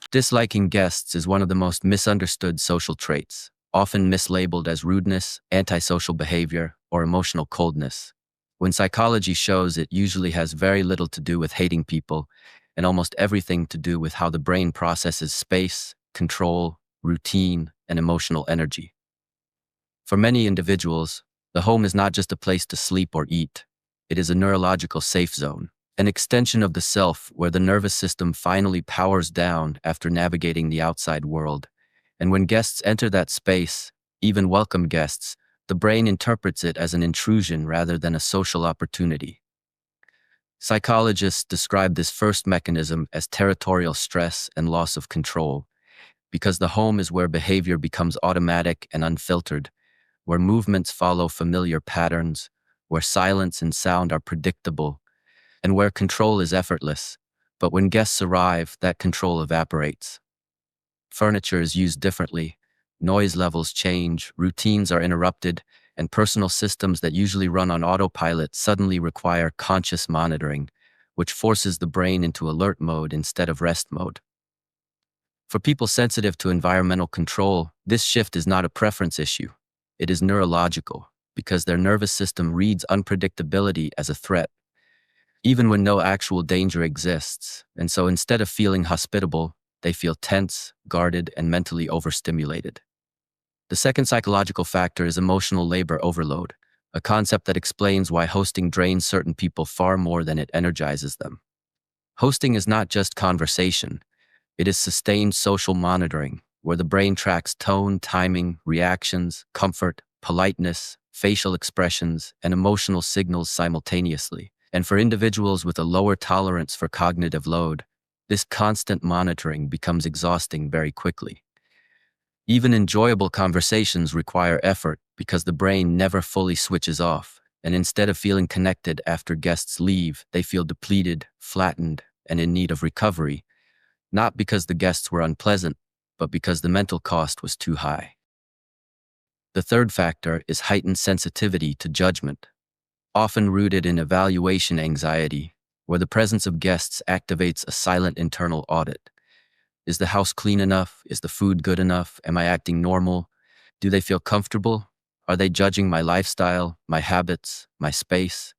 Disliking guests is one of the most misunderstood social traits, often mislabeled as rudeness, antisocial behavior, or emotional coldness. When psychology shows it usually has very little to do with hating people and almost everything to do with how the brain processes space, control, routine, and emotional energy. For many individuals, the home is not just a place to sleep or eat. It is a neurological safe zone, an extension of the self where the nervous system finally powers down after navigating the outside world. And when guests enter that space, even welcome guests, the brain interprets it as an intrusion rather than a social opportunity. Psychologists describe this first mechanism as territorial stress and loss of control, because the home is where behavior becomes automatic and unfiltered, where movements follow familiar patterns, where silence and sound are predictable, and where control is effortless. But when guests arrive, that control evaporates. Furniture is used differently, noise levels change, routines are interrupted, and personal systems that usually run on autopilot suddenly require conscious monitoring, which forces the brain into alert mode instead of rest mode. For people sensitive to environmental control, this shift is not a preference issue. It is neurological, because their nervous system reads unpredictability as a threat, even when no actual danger exists. And so instead of feeling hospitable, they feel tense, guarded, and mentally overstimulated. The second psychological factor is emotional labor overload, a concept that explains why hosting drains certain people far more than it energizes them. Hosting is not just conversation. It is sustained social monitoring, where the brain tracks tone, timing, reactions, comfort, politeness, facial expressions, and emotional signals simultaneously. And for individuals with a lower tolerance for cognitive load, this constant monitoring becomes exhausting very quickly. Even enjoyable conversations require effort because the brain never fully switches off, and instead of feeling connected after guests leave, they feel depleted, flattened, and in need of recovery, not because the guests were unpleasant, but because the mental cost was too high. The third factor is heightened sensitivity to judgment, often rooted in evaluation anxiety, where the presence of guests activates a silent internal audit. Is the house clean enough? Is the food good enough? Am I acting normal? Do they feel comfortable? Are they judging my lifestyle, my habits, my space?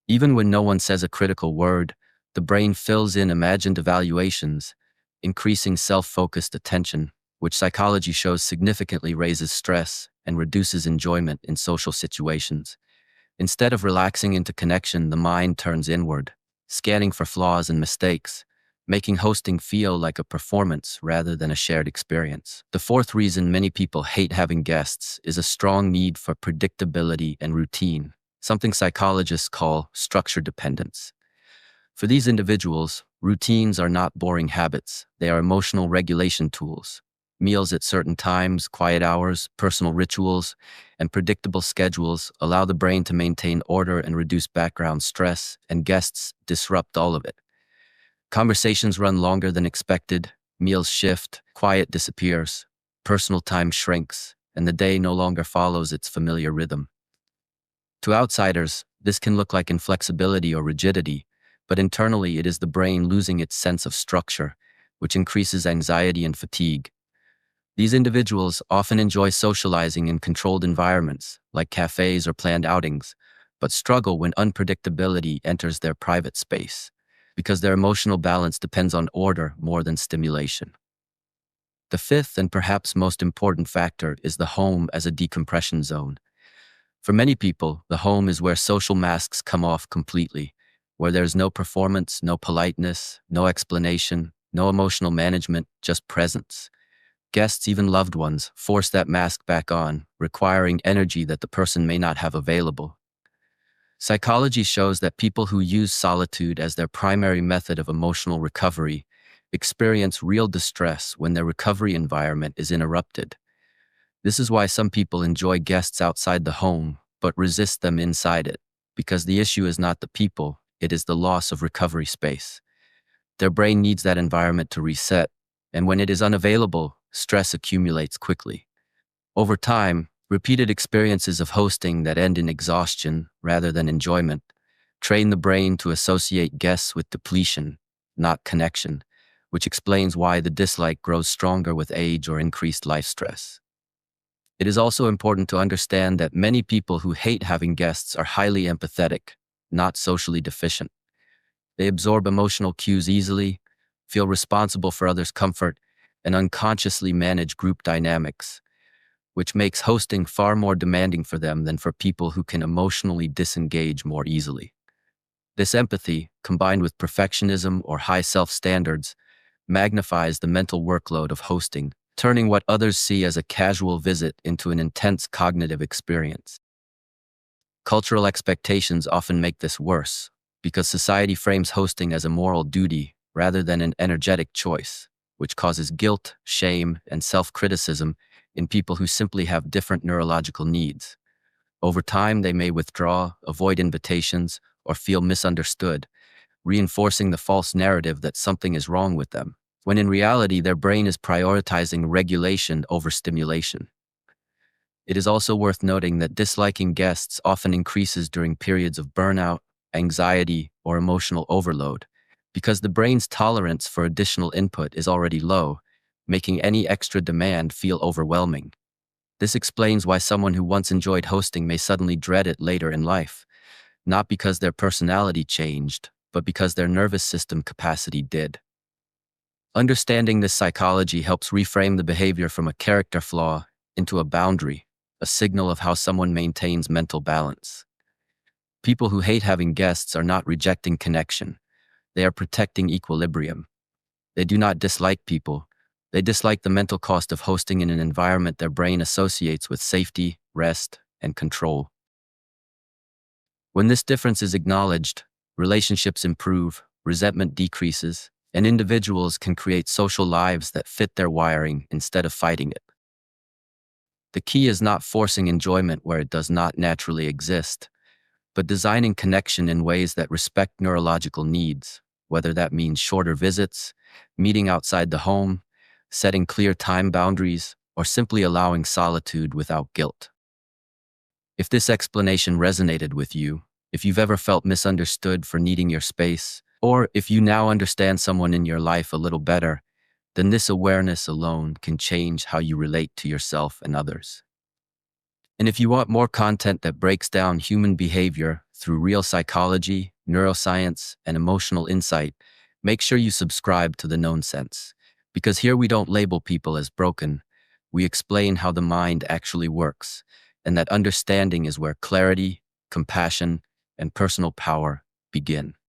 Even when no one says a critical word, the brain fills in imagined evaluations, increasing self-focused attention, which psychology shows significantly raises stress and reduces enjoyment in social situations. Instead of relaxing into connection, the mind turns inward, scanning for flaws and mistakes, making hosting feel like a performance rather than a shared experience. The fourth reason many people hate having guests is a strong need for predictability and routine, something psychologists call structure dependence. For these individuals, routines are not boring habits, they are emotional regulation tools. Meals at certain times, quiet hours, personal rituals, and predictable schedules allow the brain to maintain order and reduce background stress, and guests disrupt all of it. Conversations run longer than expected, meals shift, quiet disappears, personal time shrinks, and the day no longer follows its familiar rhythm. To outsiders, this can look like inflexibility or rigidity, but internally it is the brain losing its sense of structure, which increases anxiety and fatigue. These individuals often enjoy socializing in controlled environments, like cafes or planned outings, but struggle when unpredictability enters their private space, because their emotional balance depends on order more than stimulation. The fifth and perhaps most important factor is the home as a decompression zone. For many people, the home is where social masks come off completely, where there's no performance, no politeness, no explanation, no emotional management, just presence. Guests, even loved ones, force that mask back on, requiring energy that the person may not have available. Psychology shows that people who use solitude as their primary method of emotional recovery experience real distress when their recovery environment is interrupted. This is why some people enjoy guests outside the home, but resist them inside it, because the issue is not the people, it is the loss of recovery space. Their brain needs that environment to reset, and when it is unavailable, stress accumulates quickly. Over time, repeated experiences of hosting that end in exhaustion rather than enjoyment train the brain to associate guests with depletion, not connection, which explains why the dislike grows stronger with age or increased life stress. It is also important to understand that many people who hate having guests are highly empathetic, not socially deficient. They absorb emotional cues easily, feel responsible for others' comfort, and unconsciously manage group dynamics, which makes hosting far more demanding for them than for people who can emotionally disengage more easily. This empathy, combined with perfectionism or high self-standards, magnifies the mental workload of hosting, turning what others see as a casual visit into an intense cognitive experience. Cultural expectations often make this worse, because society frames hosting as a moral duty rather than an energetic choice, which causes guilt, shame, and self-criticism in people who simply have different neurological needs. Over time, they may withdraw, avoid invitations, or feel misunderstood, reinforcing the false narrative that something is wrong with them, when in reality their brain is prioritizing regulation over stimulation. It is also worth noting that disliking guests often increases during periods of burnout, anxiety, or emotional overload, because the brain's tolerance for additional input is already low, making any extra demand feel overwhelming. This explains why someone who once enjoyed hosting may suddenly dread it later in life, not because their personality changed, but because their nervous system capacity did. Understanding this psychology helps reframe the behavior from a character flaw into a boundary, a signal of how someone maintains mental balance. People who hate having guests are not rejecting connection. They are protecting equilibrium. They do not dislike people. They dislike the mental cost of hosting in an environment their brain associates with safety, rest, and control. When this difference is acknowledged, relationships improve, resentment decreases, and individuals can create social lives that fit their wiring instead of fighting it. The key is not forcing enjoyment where it does not naturally exist, but designing connection in ways that respect neurological needs, whether that means shorter visits, meeting outside the home, setting clear time boundaries, or simply allowing solitude without guilt. If this explanation resonated with you, if you've ever felt misunderstood for needing your space, or if you now understand someone in your life a little better, then this awareness alone can change how you relate to yourself and others. And if you want more content that breaks down human behavior through real psychology, neuroscience, and emotional insight, make sure you subscribe to the Knownsense, because here we don't label people as broken. We explain how the mind actually works, and that understanding is where clarity, compassion, and personal power begin.